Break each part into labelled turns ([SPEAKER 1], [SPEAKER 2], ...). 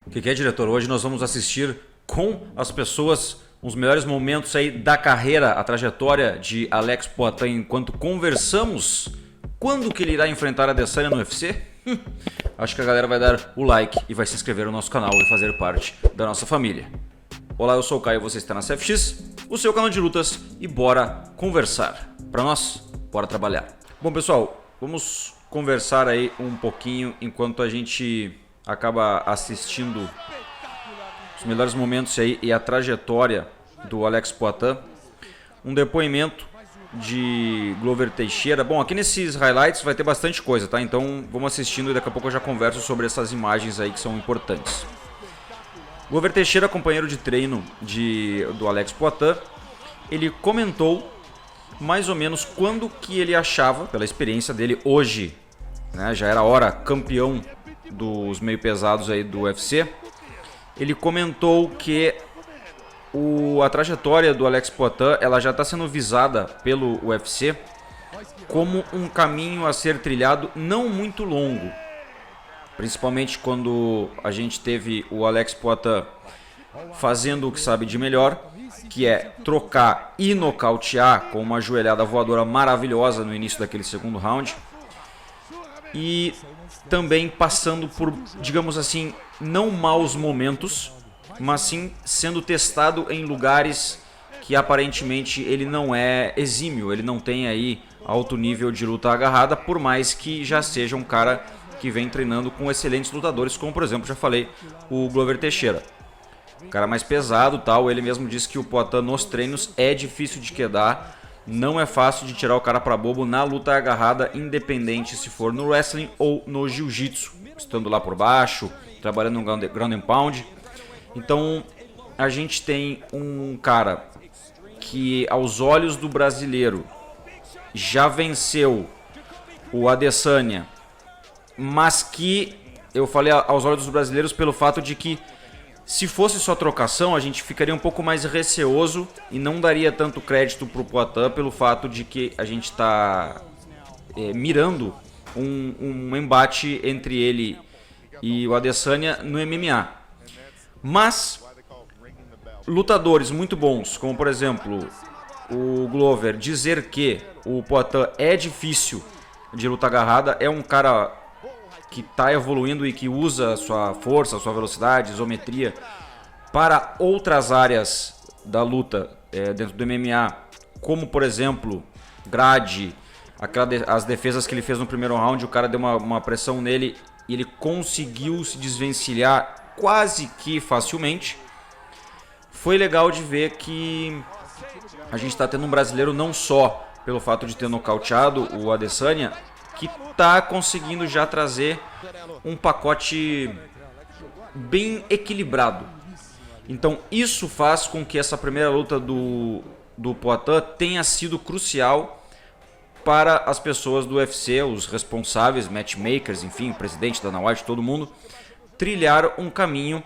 [SPEAKER 1] O que é, diretor? Hoje nós vamos assistir com as pessoas os melhores momentos aí da carreira, a trajetória de Alex Poatan enquanto conversamos quando que ele irá enfrentar a Adesanya no UFC? Acho que a galera vai dar o like e vai se inscrever no nosso canal e fazer parte da nossa família. Olá, eu sou o Caio e você está na CFX, o seu canal de lutas, e bora conversar. Para nós, bora trabalhar. Bom, pessoal, vamos conversar aí um pouquinho enquanto a gente acaba assistindo os melhores momentos aí e a trajetória do Alex Poatan. Um depoimento de Glover Teixeira. Bom, aqui nesses highlights vai ter bastante coisa, tá? Então vamos assistindo e daqui a pouco eu já converso sobre essas imagens aí que são importantes. Glover Teixeira, companheiro de treino do Alex Poatan, ele comentou mais ou menos quando que ele achava, pela experiência dele hoje, né, já era hora campeão dos meio pesados aí do UFC, ele comentou que a trajetória do Alex Poatan ela já está sendo visada pelo UFC como um caminho a ser trilhado não muito longo. Principalmente quando a gente teve o Alex Poatan fazendo o que sabe de melhor, que é trocar e nocautear com uma joelhada voadora maravilhosa no início daquele segundo round. E também passando por, digamos assim, não maus momentos, mas sim sendo testado em lugares que aparentemente ele não é exímio, ele não tem aí alto nível de luta agarrada, por mais que já seja um cara que vem treinando com excelentes lutadores, como por exemplo, já falei, o Glover Teixeira. O cara mais pesado, tal, ele mesmo disse que o Poatan nos treinos é difícil de quedar, não é fácil de tirar o cara pra bobo na luta agarrada, independente se for no wrestling ou no jiu-jitsu, estando lá por baixo, trabalhando no ground and pound. Então, a gente tem um cara que aos olhos do brasileiro já venceu o Adesanya, mas que eu falei aos olhos dos brasileiros pelo fato de que se fosse só trocação a gente ficaria um pouco mais receoso e não daria tanto crédito pro Poatan pelo fato de que a gente está mirando um embate entre ele e o Adesanya no MMA. Mas lutadores muito bons, como por exemplo o Glover, dizer que o Poatan é difícil de luta agarrada, é um cara que está evoluindo e que usa sua força, sua velocidade, isometria para outras áreas da luta dentro do MMA, como por exemplo grade, as defesas que ele fez no primeiro round, o cara deu uma pressão nele e ele conseguiu se desvencilhar quase que facilmente. Foi legal de ver que a gente está tendo um brasileiro não só pelo fato de ter nocauteado o Adesanya, que está conseguindo já trazer um pacote bem equilibrado. Então isso faz com que essa primeira luta do Poatan tenha sido crucial para as pessoas do UFC, os responsáveis, matchmakers, enfim, o presidente da Dana White, todo mundo, trilhar um caminho,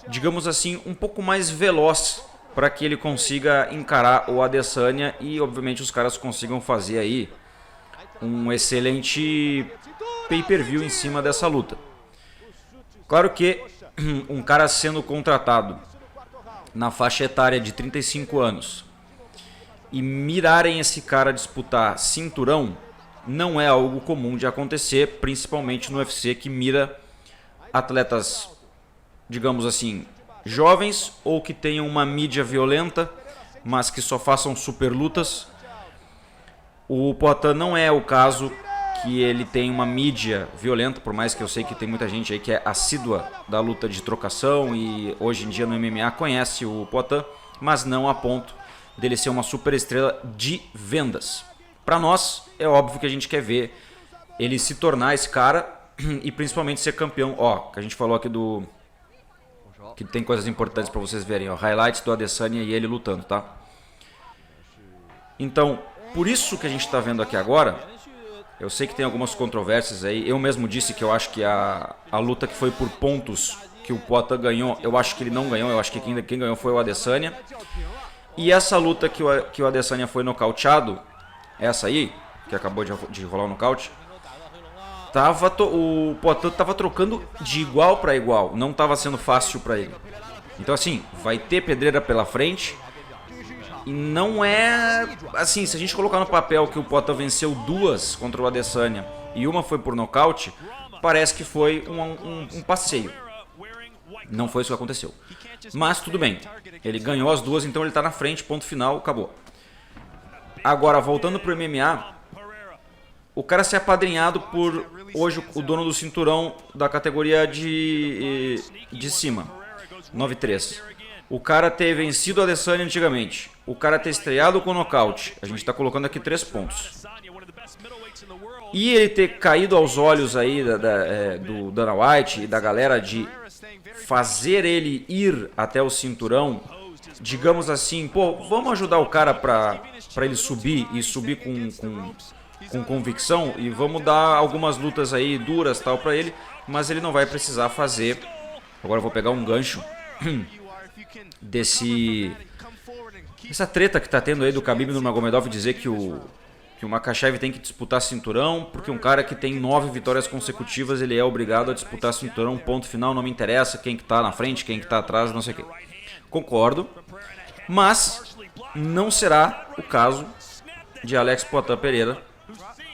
[SPEAKER 1] digamos assim, um pouco mais veloz para que ele consiga encarar o Adesanya e obviamente os caras consigam fazer aí um excelente pay-per-view em cima dessa luta. Claro que um cara sendo contratado na faixa etária de 35 anos e mirarem esse cara a disputar cinturão não é algo comum de acontecer, principalmente no UFC, que mira atletas, digamos assim, jovens ou que tenham uma mídia violenta, mas que só façam super lutas. O Poatan não é o caso, que ele tem uma mídia violenta, por mais que eu sei que tem muita gente aí que é assídua da luta de trocação e hoje em dia no MMA conhece o Poatan, mas não a ponto dele ser uma super estrela de vendas. Para nós é óbvio que a gente quer ver ele se tornar esse cara e principalmente ser campeão. Ó, que a gente falou aqui que tem coisas importantes para vocês verem, ó, highlights do Adesanya e ele lutando, tá? Então, por isso que a gente está vendo aqui agora, eu sei que tem algumas controvérsias aí. Eu mesmo disse que eu acho que a luta que foi por pontos que o Poatan ganhou, eu acho que ele não ganhou, eu acho que quem ganhou foi o Adesanya. E essa luta que o Adesanya foi nocauteado, essa aí, que acabou de rolar o nocaute, o Poatan tava trocando de igual para igual, não tava sendo fácil para ele. Então assim, vai ter pedreira pela frente. E não é assim, se a gente colocar no papel que o Poatan venceu 2 contra o Adesanya e uma foi por nocaute, parece que foi um passeio. Não foi isso que aconteceu. Mas tudo bem, ele ganhou as 2, então ele tá na frente, ponto final, acabou. Agora, voltando pro MMA, o cara ser apadrinhado por, hoje, o dono do cinturão da categoria de cima, 9-3. O cara ter vencido o Adesanya antigamente, o cara ter estreado com nocaute, a gente está colocando aqui 3 pontos. E ele ter caído aos olhos aí do Dana White e da galera de fazer ele ir até o cinturão, digamos assim, pô, vamos ajudar o cara para ele subir e subir com convicção e vamos dar algumas lutas aí duras tal para ele, mas ele não vai precisar fazer. Agora eu vou pegar um gancho essa treta que tá tendo aí do Khabib no Nurmagomedov dizer que o Makhachev tem que disputar cinturão porque um cara que tem 9 vitórias consecutivas ele é obrigado a disputar cinturão, ponto final, não me interessa quem que tá na frente, quem que tá atrás, não sei o que. Concordo, mas não será o caso de Alex Poatan Pereira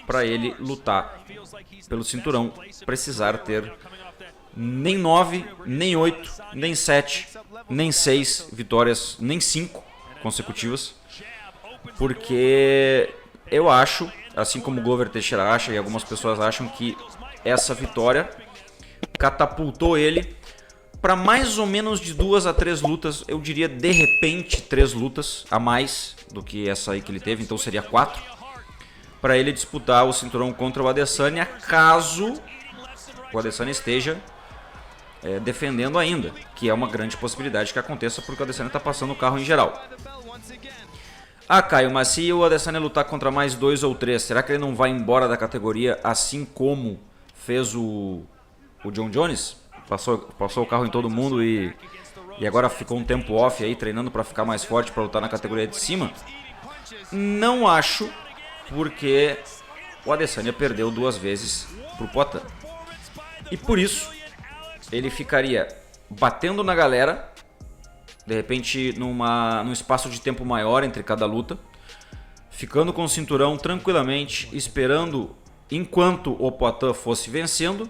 [SPEAKER 1] para ele lutar pelo cinturão, precisar ter nem 9, nem 8, nem 7, nem 6 vitórias, nem 5 consecutivas, porque eu acho, assim como o Glover Teixeira acha e algumas pessoas acham, que essa vitória catapultou ele para mais ou menos de 2 a 3 lutas, eu diria de repente 3 lutas a mais do que essa aí que ele teve, então seria 4, para ele disputar o cinturão contra o Adesanya, caso o Adesanya esteja defendendo ainda, que é uma grande possibilidade que aconteça porque o Adesanya está passando o carro em geral. Ah, Caio, mas se o Adesanya lutar contra mais 2 ou 3, será que ele não vai embora da categoria assim como fez o John Jones? Passou o carro em todo mundo e agora ficou um tempo off aí treinando para ficar mais forte para lutar na categoria de cima? Não acho, porque o Adesanya perdeu 2 vezes pro Poatan. E por isso ele ficaria batendo na galera, de repente num espaço de tempo maior entre cada luta, ficando com o cinturão tranquilamente, esperando enquanto o Poatan fosse vencendo.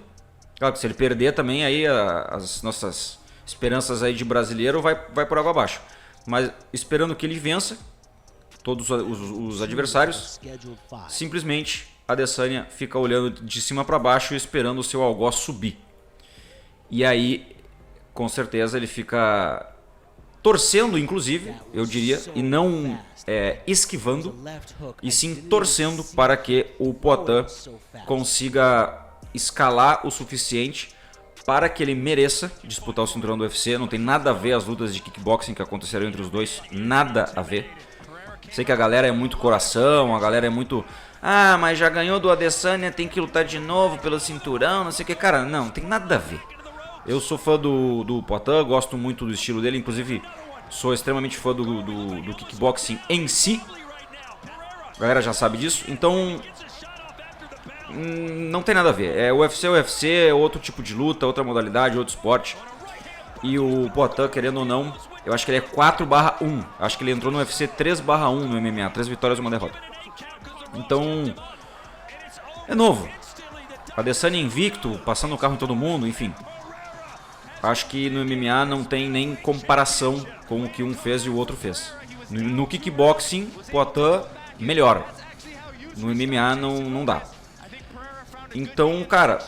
[SPEAKER 1] Claro que se ele perder também, aí as nossas esperanças aí de brasileiro vai por água abaixo. Mas esperando que ele vença todos os adversários, simplesmente Adesanya fica olhando de cima para baixo e esperando o seu algoz subir. E aí, com certeza, ele fica torcendo, inclusive, eu diria, e não esquivando, e sim torcendo para que o Poatan consiga escalar o suficiente para que ele mereça disputar o cinturão do UFC. Não tem nada a ver as lutas de kickboxing que aconteceram entre os dois, nada a ver. Sei que a galera é muito coração, a galera é muito... Ah, mas já ganhou do Adesanya, tem que lutar de novo pelo cinturão, não sei o que. Cara, não, tem nada a ver. Eu sou fã do Poatan, gosto muito do estilo dele, inclusive sou extremamente fã do kickboxing em si. A galera já sabe disso, então não tem nada a ver. UFC é UFC, é outro tipo de luta, outra modalidade, outro esporte. E o Poatan, querendo ou não, eu acho que ele é 4/1. Acho que ele entrou no UFC 3/1 no MMA, 3 vitórias e 1 derrota. Então, é novo. Adesanya invicto, passando o carro em todo mundo, enfim. Acho que no MMA não tem nem comparação com o que um fez e o outro fez. No kickboxing, Poatan melhora. No MMA não dá. Então, cara,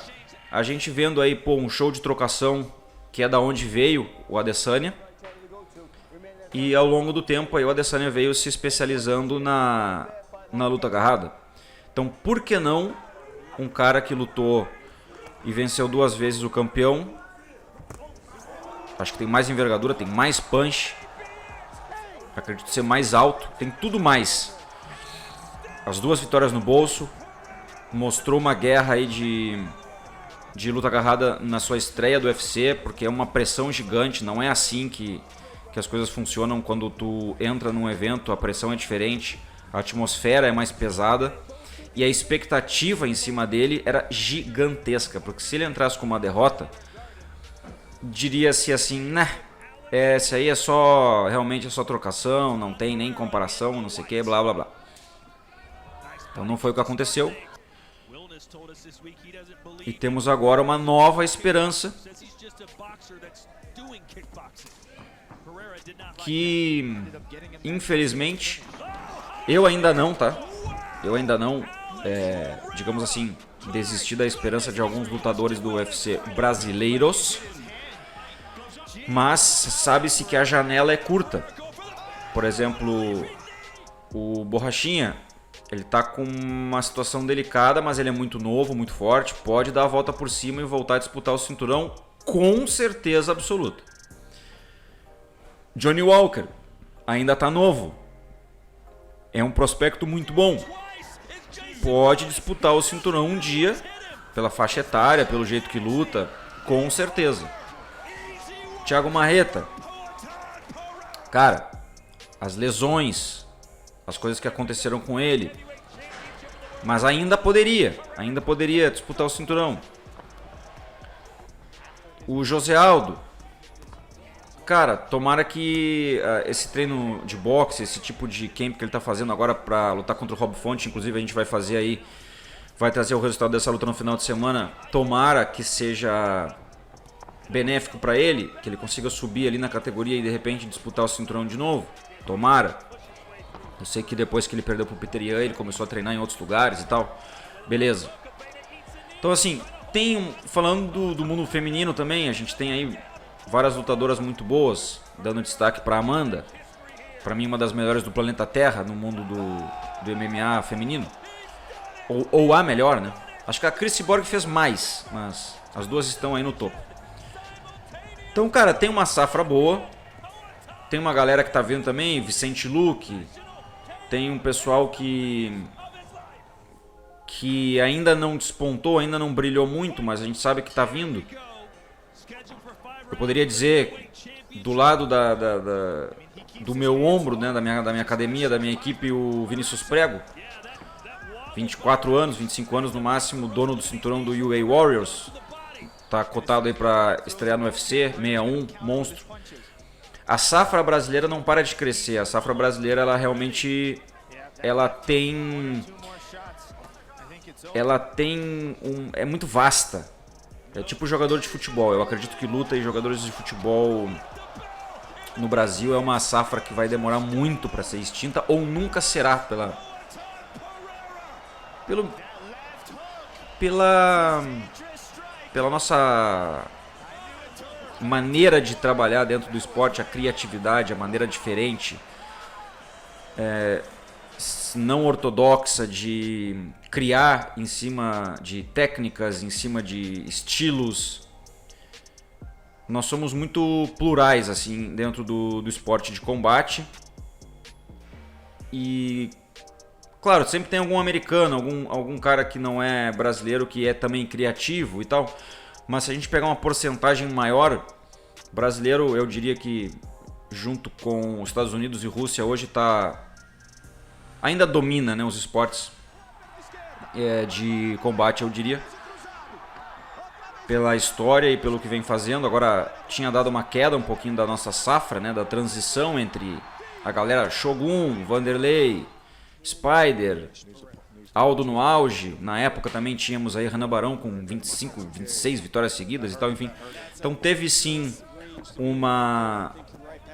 [SPEAKER 1] a gente vendo aí um show de trocação, que é da onde veio o Adesanya. E ao longo do tempo aí o Adesanya veio se especializando na luta agarrada. Então, por que não um cara que lutou e venceu 2 vezes o campeão? Acho que tem mais envergadura, tem mais punch. Acredito ser mais alto, tem tudo mais. As 2 vitórias no bolso. Mostrou uma guerra aí de luta agarrada na sua estreia do UFC, porque é uma pressão gigante, não é assim que as coisas funcionam quando tu entra num evento, a pressão é diferente, a atmosfera é mais pesada. E a expectativa em cima dele era gigantesca, porque se ele entrasse com uma derrota, diria-se assim, né, esse aí realmente é só trocação, não tem nem comparação, não sei o que, blá blá blá. Então não foi o que aconteceu. E temos agora uma nova esperança que, infelizmente, eu ainda não, tá? Eu ainda não, digamos assim, desisti da esperança de alguns lutadores do UFC brasileiros. Mas sabe-se que a janela é curta. Por exemplo, o Borrachinha, ele tá com uma situação delicada, mas ele é muito novo, muito forte, pode dar a volta por cima e voltar a disputar o cinturão com certeza absoluta. Johnny Walker ainda tá novo, é um prospecto muito bom, pode disputar o cinturão um dia, pela faixa etária, pelo jeito que luta, com certeza. Thiago Marreta, cara, as lesões, as coisas que aconteceram com ele, mas ainda poderia disputar o cinturão. O José Aldo, cara, tomara que esse treino de boxe, esse tipo de camp que ele tá fazendo agora pra lutar contra o Rob Font, inclusive a gente vai fazer aí, vai trazer o resultado dessa luta no final de semana, tomara que seja benéfico para ele, que ele consiga subir ali na categoria e de repente disputar o cinturão de novo. Tomara. Eu sei que depois que ele perdeu pro Peter Yan, ele começou a treinar em outros lugares e tal. Beleza. Então assim, falando do mundo feminino também, a gente tem aí várias lutadoras muito boas, dando destaque para Amanda. Para mim, uma das melhores do planeta Terra no mundo do MMA feminino. Ou a melhor, né? Acho que a Cris Cyborg fez mais, mas as duas estão aí no topo. Então, cara, tem uma safra boa. Tem uma galera que tá vindo também, Vicente Luque. Tem um pessoal que ainda não despontou, ainda não brilhou muito, mas a gente sabe que tá vindo. Eu poderia dizer, do lado do meu ombro, né, da minha academia, da minha equipe, o Vinícius Prego. 24 anos, 25 anos no máximo, dono do cinturão do UA Warriors. Tá cotado aí pra estrear no UFC, 61, monstro. A safra brasileira não para de crescer. A safra brasileira, ela realmente, é muito vasta. É tipo jogador de futebol. Eu acredito que luta e jogadores de futebol no Brasil é uma safra que vai demorar muito para ser extinta ou nunca será pela nossa maneira de trabalhar dentro do esporte, a criatividade, a maneira diferente, não ortodoxa de criar em cima de técnicas, em cima de estilos. Nós somos muito plurais assim dentro do esporte de combate. E claro, sempre tem algum americano, algum cara que não é brasileiro que é também criativo e tal. Mas se a gente pegar uma porcentagem maior, brasileiro, eu diria que junto com os Estados Unidos e Rússia hoje ainda domina, né, os esportes de combate, eu diria. Pela história e pelo que vem fazendo. Agora tinha dado uma queda um pouquinho da nossa safra, né, da transição entre a galera Shogun, Vanderlei, Spider, Aldo no auge. Na época também tínhamos aí Renan Barão com 25, 26 vitórias seguidas e tal, enfim. Então teve sim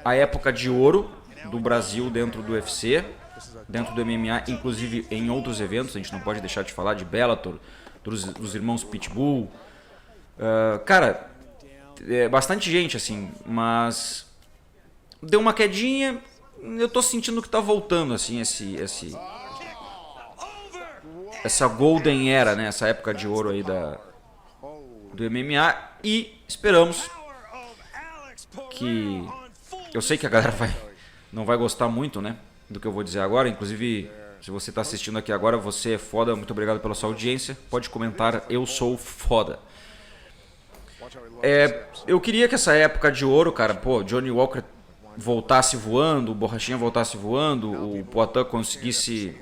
[SPEAKER 1] a época de ouro do Brasil dentro do UFC, dentro do MMA, inclusive em outros eventos. A gente não pode deixar de falar de Bellator, dos irmãos Pitbull. Cara, bastante gente assim, mas deu uma quedinha. Eu tô sentindo que tá voltando assim essa Golden Era, né? Essa época de ouro aí do MMA, e esperamos que, eu sei que a galera não vai gostar muito, né, do que eu vou dizer agora. Inclusive, se você tá assistindo aqui agora, você é foda, muito obrigado pela sua audiência. Pode comentar, eu sou foda. Eu queria que essa época de ouro, cara, Johnny Walker voltasse voando, o Borrachinha voltasse voando, o Poatan conseguisse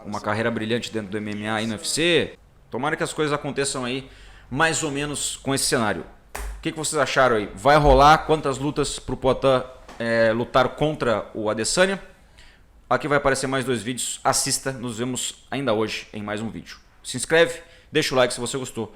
[SPEAKER 1] uma carreira brilhante dentro do MMA e no UFC. Tomara que as coisas aconteçam aí mais ou menos com esse cenário. O que vocês acharam aí? Vai rolar quantas lutas para o Poatan lutar contra o Adesanya? Aqui vai aparecer mais 2 vídeos. Assista, nos vemos ainda hoje em mais um vídeo. Se inscreve, deixa o like se você gostou.